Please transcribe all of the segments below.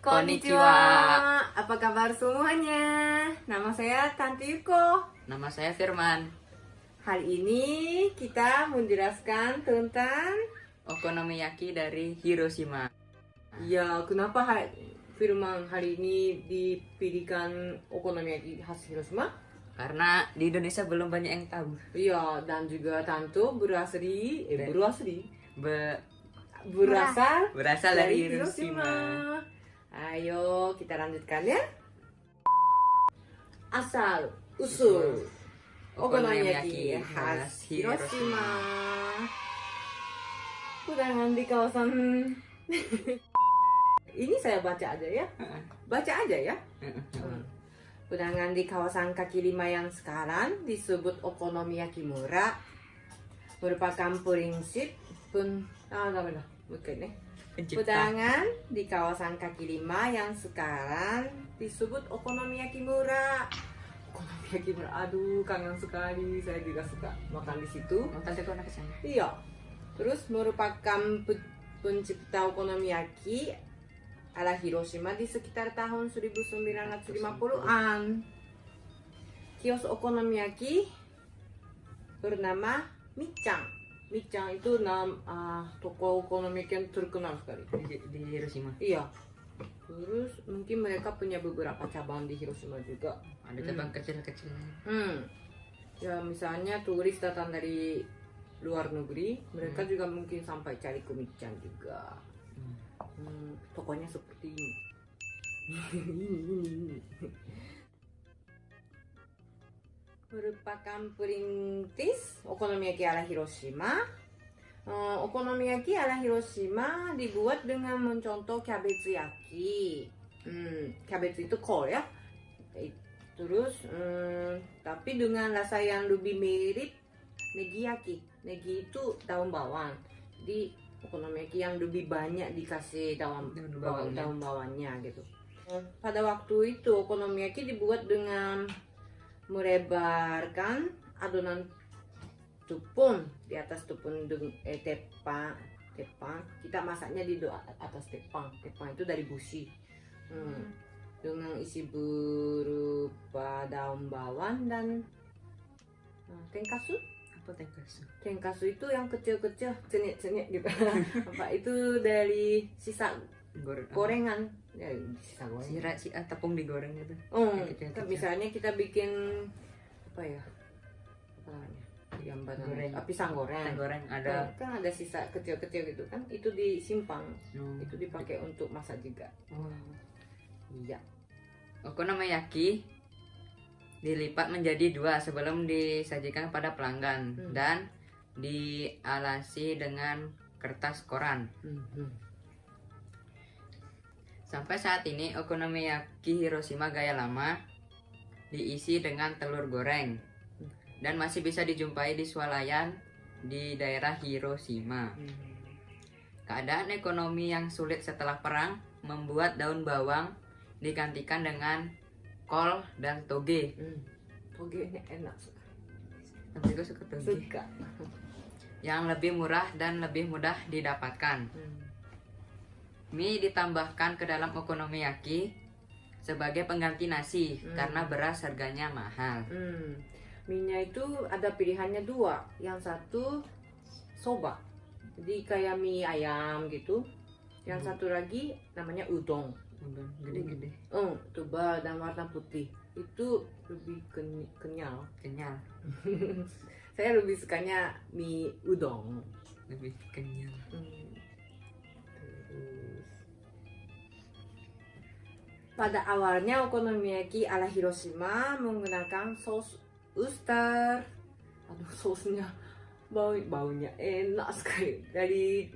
Konnichiwa. Apa kabar semuanya? Nama saya Tante Yuko. Nama saya Firman. Hari ini kita menjelaskan tentang Okonomiyaki dari Hiroshima. ya kenapa Firman hari ini dipilihkan okonomiyaki khas Hiroshima? Karena di Indonesia belum banyak yang tahu. Iya, dan juga Tante berasal Berasal dari Hiroshima. Ayo kita lanjutkan ya. Asal usul okonomiyaki khas Hiroshima. Kudangan di kawasan ini saya baca aja ya. Baca aja ya. Kudangan di kawasan kaki lima yang sekarang disebut okonomiyaki mura merupakan prinsip Kudangan di kawasan kaki lima yang sekarang disebut okonomiyaki mura. Okonomiyaki mura, aduh kangen sekali, saya juga suka makan di situ. Tante kau nak kesana? Iya. Terus merupakan pencipta okonomiyaki ala Hiroshima di sekitar tahun 1950-an. Kios okonomiyaki bernama Michang. Michang itu toko okonomiyaki yang terkenal sekali Di Hiroshima. Iya. Terus mungkin mereka punya beberapa cabang di Hiroshima juga. Ada cabang kecil-kecil. Ya misalnya turis datang dari luar negeri, mereka juga mungkin sampai cari ke Michang juga. Tokonya seperti ini. Merupakan perintis okonomiyaki ala Hiroshima. Okonomiyaki ala Hiroshima dibuat dengan mencontoh kyabetsu yaki. Kyabetsu itu kol ya. Terus tapi dengan rasa yang lebih mirip negiyaki. Negi itu daun bawang. Jadi okonomiyaki yang lebih banyak dikasih daun bawangnya gitu. Pada waktu itu okonomiyaki dibuat dengan merebarkan adonan tepung di atas tepung tepang. Kita masaknya di atas tepang itu dari bushi. Dengan isi berupa daun bawang dan tenkasu. Apa tenkasu? Tenkasu itu yang kecil-kecil, cenik-cenik gitu. Apa itu dari sisa gorengan. Ya, sisa gorengan. Tepung digoreng gitu. Misalnya kita bikin apa ya? Apa namanya? Pisang goreng. Ada. Kan ada sisa kecil-kecil gitu kan? Itu disimpan. Itu dipakai untuk masak juga. Iya. Okonomiyaki dilipat menjadi dua sebelum disajikan pada pelanggan dan dialasi dengan kertas koran. Sampai saat ini okonomiyaki Hiroshima gaya lama diisi dengan telur goreng dan masih bisa dijumpai di swalayan di daerah Hiroshima. Keadaan ekonomi yang sulit setelah perang membuat daun bawang digantikan dengan kol dan toge. Toge ini enak. Tapi gue suka toge. Yang lebih murah dan lebih mudah didapatkan. Mie ditambahkan ke dalam okonomiyaki sebagai pengganti nasi karena beras harganya mahal. Mie-nya itu ada pilihannya dua. Yang satu soba, jadi kayak mie ayam gitu. Yang satu lagi namanya udon. Gede-gede. Tebal dan warna putih. Itu lebih kenyal. Saya lebih sukanya mie udon. Lebih kenyal. Pada awalnya okonomiyaki ala Hiroshima menggunakan saus oyster. Aduh, sausnya baunya enak sekali. Dari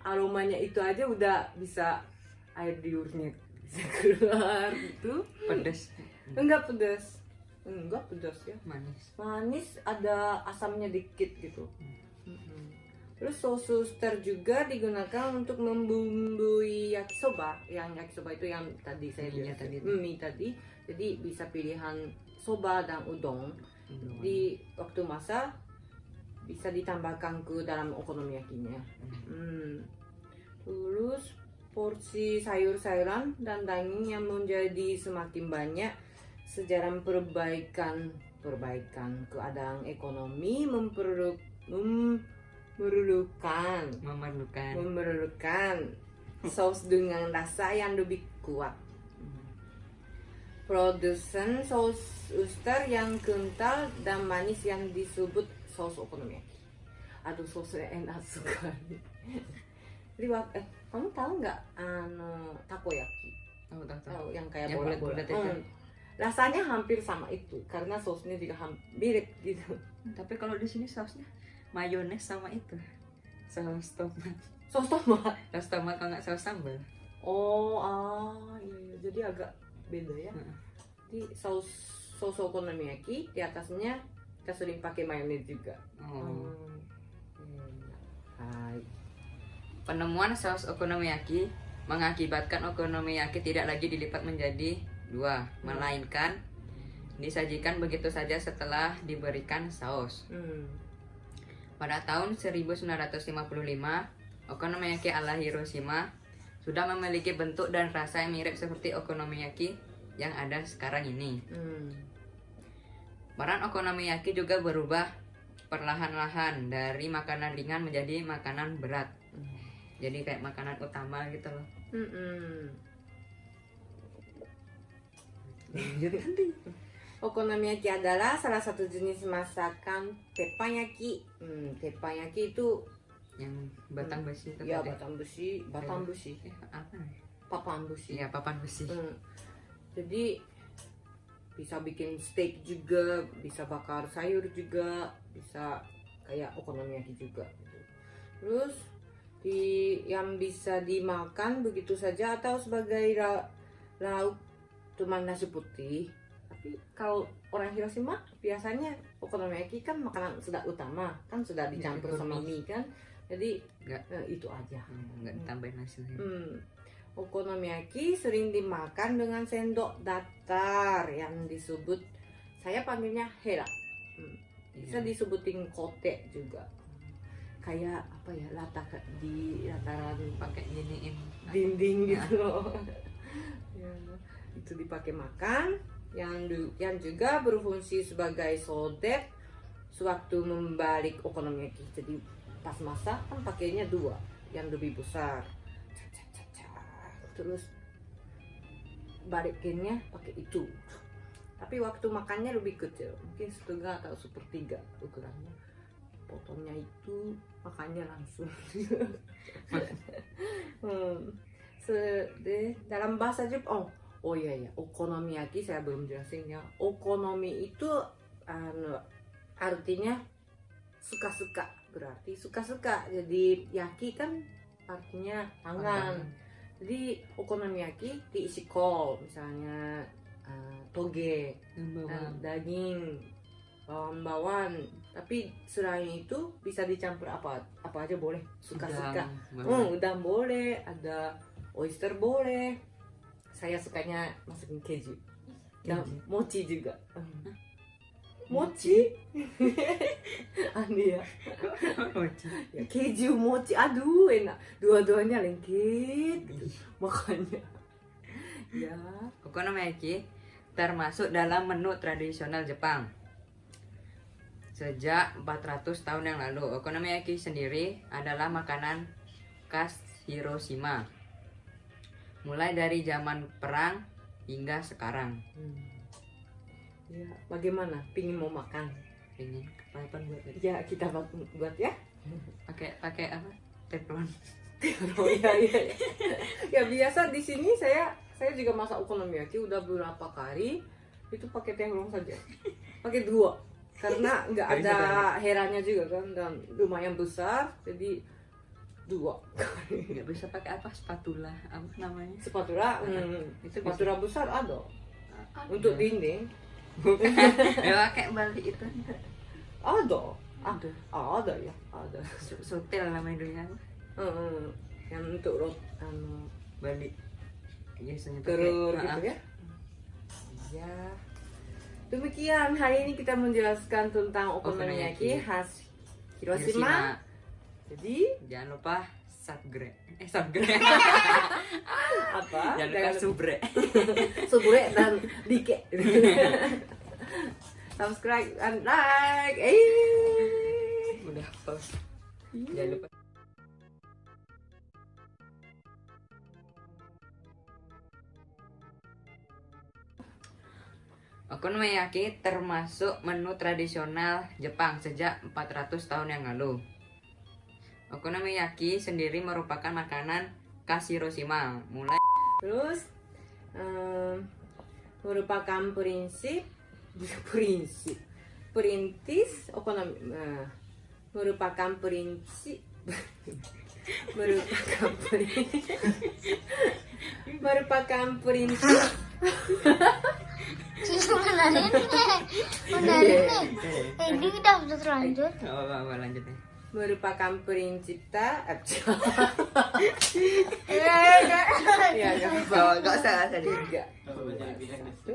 aromanya itu aja udah bisa air liurnya bisa keluar gitu. Pedas. Enggak pedas ya. Manis, ada asamnya dikit gitu. Terus saus oyster juga digunakan untuk membumbui yakisoba. Yang yakisoba itu yang tadi saya bilang mie tadi. Jadi bisa pilihan soba dan udon. Di waktu masak bisa ditambahkan ke dalam okonomiyakinya. Terus porsi sayur-sayuran dan daging yang menjadi semakin banyak sejarah perbaikan keadaan ekonomi memerlukan saus dengan rasa yang lebih kuat. Produsen saus Worcester yang kental dan manis yang disebut saus okonomiyaki. Aduh, sausnya enak sekali. Jadi, kamu tahu nggak takoyaki? Tahu yang kayak bola-bola itu. Rasanya hampir sama itu karena sausnya juga mirip gitu. Tapi kalau di sini sausnya mayones sama itu saus tomat. Saus tomat. Saus tomat kalau nggak saus sambal. Iya. Jadi agak beda ya. Jadi saus okonomiyaki di atasnya kita sering pakai mayones juga. Hai. Penemuan saus okonomiyaki mengakibatkan okonomiyaki tidak lagi dilipat menjadi 2, melainkan disajikan begitu saja setelah diberikan saus. Pada tahun 1955, okonomiyaki ala Hiroshima sudah memiliki bentuk dan rasa yang mirip seperti okonomiyaki yang ada sekarang ini. Peran okonomiyaki juga berubah perlahan-lahan dari makanan ringan menjadi makanan berat. Jadi kayak makanan utama gitu loh. Okonomiyaki adalah salah satu jenis masakan teppanyaki. Teppanyaki itu yang batang besi itu. Ya, batang besi. Apa? Papan besi. Iya, papan besi. Jadi bisa bikin steak juga, bisa bakar sayur juga, bisa kayak okonomiyaki juga. Terus yang bisa dimakan begitu saja atau sebagai lauk cuma nasi putih. Tapi kalau orang Hiroshima biasanya okonomiyaki kan makanan sudah utama, kan sudah dicampur sama mie kan. Jadi itu aja. Nggak ditambahin nasi. Okonomiyaki sering dimakan dengan sendok datar yang disebut, saya panggilnya hera. Bisa disebutin kote juga. Kayak apa ya, di lataran pakai jadiin dinding gitu loh. Itu dipakai makan, yang juga berfungsi sebagai sodet sewaktu membalik okonomiyaki. Jadi pas masak kan pakainya 2 yang lebih besar, terus balikinnya pakai itu. Tapi waktu makannya lebih kecil, mungkin 1/2 atau 1/3 ukurannya. Potongnya itu makannya langsung. Dalam bahasa Jepang, iya, okonomiyaki saya belum jelasin ya. Okonomi itu artinya suka-suka, berarti suka-suka. Jadi yaki kan artinya tangan. Jadi okonomiyaki diisi kol, misalnya toge, daging, bawang. Tapi selain itu bisa dicampur apa aja boleh, suka-suka. Udang boleh, ada oyster boleh. Saya sukanya masukin keju. Dan mochi juga. Mochi? Aneh ya. Keju, mochi, aduh enak. Dua-duanya lengket gitu. Makanya. Ya. Okonomiyaki termasuk dalam menu tradisional Jepang. Sejak 400 tahun yang lalu, okonomiyaki sendiri adalah makanan khas Hiroshima. Mulai dari zaman perang hingga sekarang. Ya, bagaimana? Pingin mau makan? Pingin kapan buat? Ya, kita buat ya. Pakai apa? Teflon. Oh iya. Ya biasa di sini saya juga masak okonomiyaki udah beberapa kali itu pakai teflon saja. Pakai 2. Karena nggak ada heranya juga kan, dan lumayan besar, jadi 2. Nggak bisa pakai apa, spatula apa namanya, spatula. Itu spatula besar ada untuk dinding. Ya pakai balik itu ada ya, ada sotel namanya dulunya. Yang untuk balik biasanya telur gitu ya. Ya. Demikian hari ini kita menjelaskan tentang okonomiyaki khas Hiroshima. Jadi jangan lupa subscribe. Songgrek. Apa? Jangan lupa subre. Subre dan dike. Subscribe and like. Udah pause. Jangan lupa. Okonomiyaki termasuk menu tradisional Jepang sejak 400 tahun yang lalu. Okonomiyaki sendiri merupakan makanan khas Hiroshima. Mulai Terus merupakan perintis okonomi merupakan perintis merupakan perintis Benerin nih. Ini kita udah terlanjur. apa lanjut ya. merupakan pencipta ya Gak usah tadi. Satu.